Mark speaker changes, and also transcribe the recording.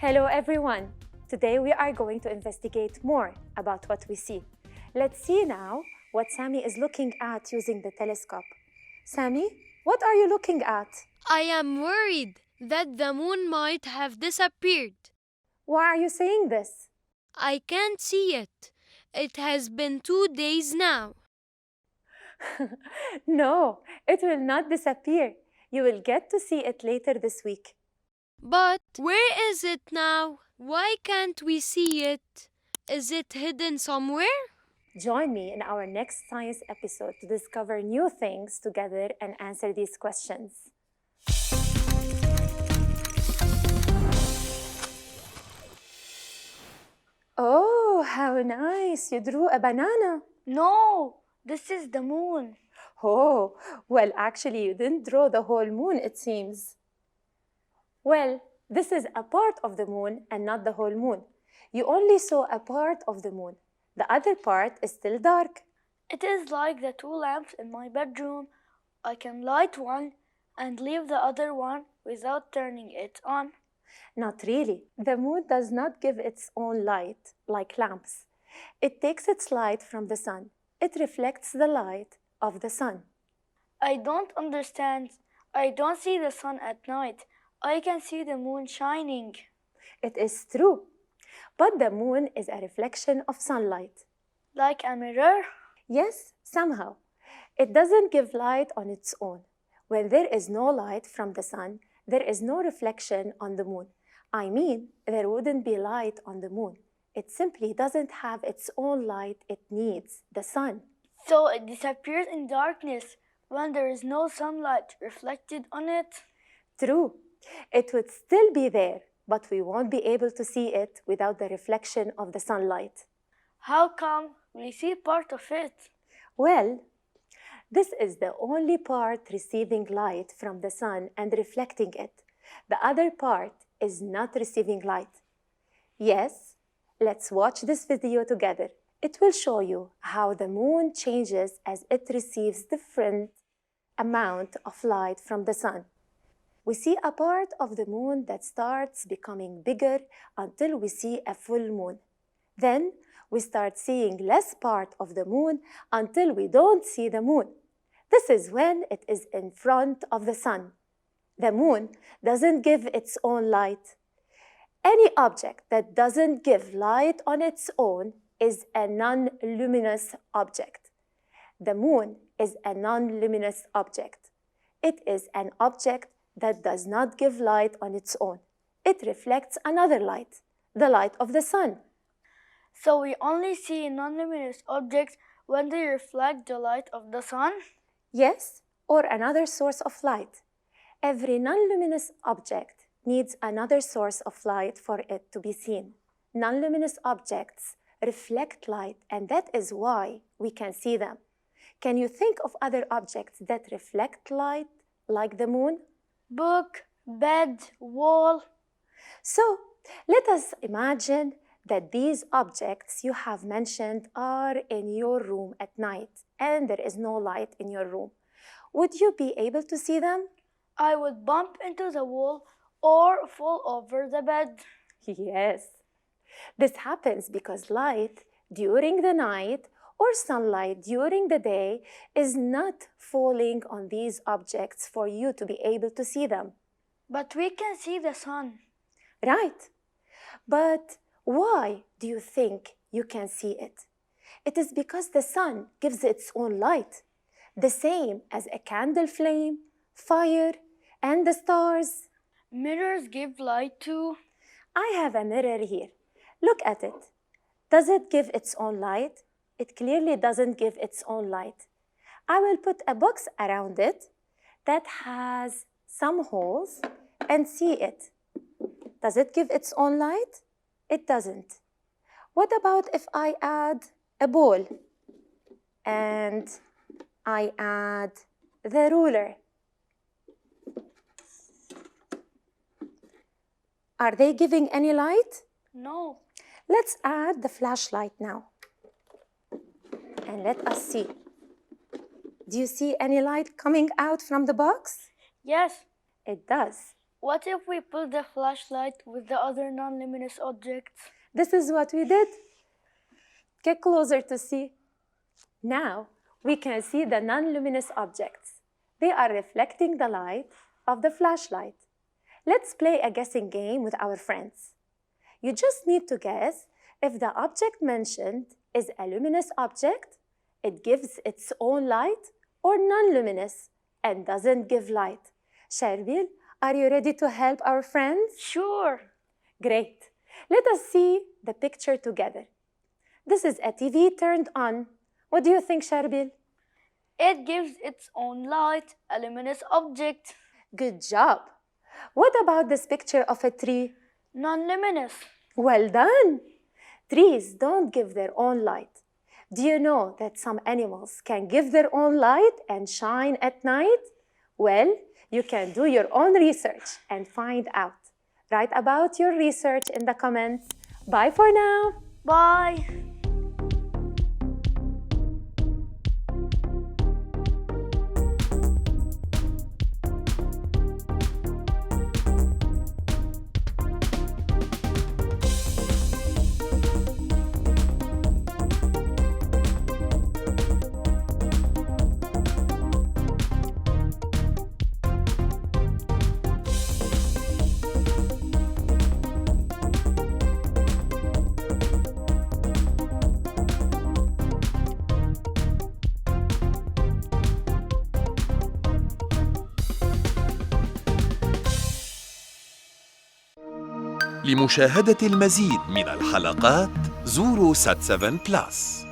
Speaker 1: Hello everyone! Today we are going to investigate more about what we see. Let's see now what Sammy is looking at using the telescope. Sammy, what are you looking at?
Speaker 2: I am worried that the moon might have disappeared.
Speaker 1: Why are you saying this?
Speaker 2: I can't see it. It has been 2 days now.
Speaker 1: No, it will not disappear. You will get to see it later this week.
Speaker 2: But where is it now? Why can't we see it? Is it hidden somewhere?
Speaker 1: Join me in our next science episode to discover new things together and answer these questions. Oh, how nice! You drew a banana.
Speaker 3: No, this is the moon.
Speaker 1: Oh, well, actually, you didn't draw the whole moon, it seems. Well, this is a part of the moon and not the whole moon. You only saw a part of the moon. The other part is still dark.
Speaker 3: It is like the two lamps in my bedroom. I can light one and leave the other one without turning it on.
Speaker 1: Not really. The moon does not give its own light like lamps. It takes its light from the sun. It reflects the light of the sun.
Speaker 3: I don't understand. I don't see the sun at night. I can see the moon shining.
Speaker 1: It is true. But the moon is a reflection of sunlight.
Speaker 3: Like a mirror?
Speaker 1: Yes, somehow. It doesn't give light on its own. When there is no light from the sun, there is no reflection on the moon. I mean, there wouldn't be light on the moon. It simply doesn't have its own light. It needs the sun.
Speaker 3: So it disappears in darkness when there is no sunlight reflected on it?
Speaker 1: True. It would still be there, but we won't be able to see it without the reflection of the sunlight.
Speaker 3: How come we see part of it?
Speaker 1: Well, this is the only part receiving light from the sun and reflecting it. The other part is not receiving light. Yes, let's watch this video together. It will show you how the moon changes as it receives different amount of light from the sun. We see a part of the moon that starts becoming bigger until we see a full moon. Then we start seeing less part of the moon until we don't see the moon. This is when it is in front of the sun. The moon doesn't give its own light. Any object that doesn't give light on its own is a non-luminous object. The moon is a non-luminous object. It is an object that does not give light on its own. It reflects another light, the light of the sun.
Speaker 3: So we only see non-luminous objects when they reflect the light of the sun?
Speaker 1: Yes, or another source of light. Every non-luminous object needs another source of light for it to be seen. Non-luminous objects reflect light, and that is why we can see them. Can you think of other objects that reflect light, like the moon?
Speaker 3: Book, bed, wall.
Speaker 1: So, let us imagine that these objects you have mentioned are in your room at night and there is no light in your room. Would you be able to see them?
Speaker 3: I would bump into the wall or fall over the bed.
Speaker 1: Yes. This happens because light during the night or sunlight during the day is not falling on these objects for you to be able to see them.
Speaker 3: But we can see the sun.
Speaker 1: Right. But why do you think you can see it? It is because the sun gives its own light, the same as a candle flame, fire, and the stars.
Speaker 3: Mirrors give light too.
Speaker 1: I have a mirror here. Look at it. Does it give its own light? It clearly doesn't give its own light. I will put a box around it that has some holes and see it. Does it give its own light? It doesn't. What about if I add a ball and I add the ruler? Are they giving any light?
Speaker 3: No.
Speaker 1: Let's add the flashlight now. And let us see. Do you see any light coming out from the box?
Speaker 3: Yes.
Speaker 1: It does.
Speaker 3: What if we put the flashlight with the other non-luminous objects?
Speaker 1: This is what we did. Get closer to see. Now we can see the non-luminous objects. They are reflecting the light of the flashlight. Let's play a guessing game with our friends. You just need to guess if the object mentioned is a luminous object, it gives its own light, or non-luminous and doesn't give light. Sherbil, are you ready to help our friends?
Speaker 3: Sure.
Speaker 1: Great. Let us see the picture together. This is a TV turned on. What do you think, Sherbil?
Speaker 3: It gives its own light, a luminous object.
Speaker 1: Good job. What about this picture of a tree?
Speaker 3: Non-luminous.
Speaker 1: Well done. Trees don't give their own light. Do you know that some animals can give their own light and shine at night? Well, you can do your own research and find out. Write about your research in the comments. Bye for now.
Speaker 3: Bye.
Speaker 4: لمشاهدة المزيد من الحلقات زوروا سات 7 بلس.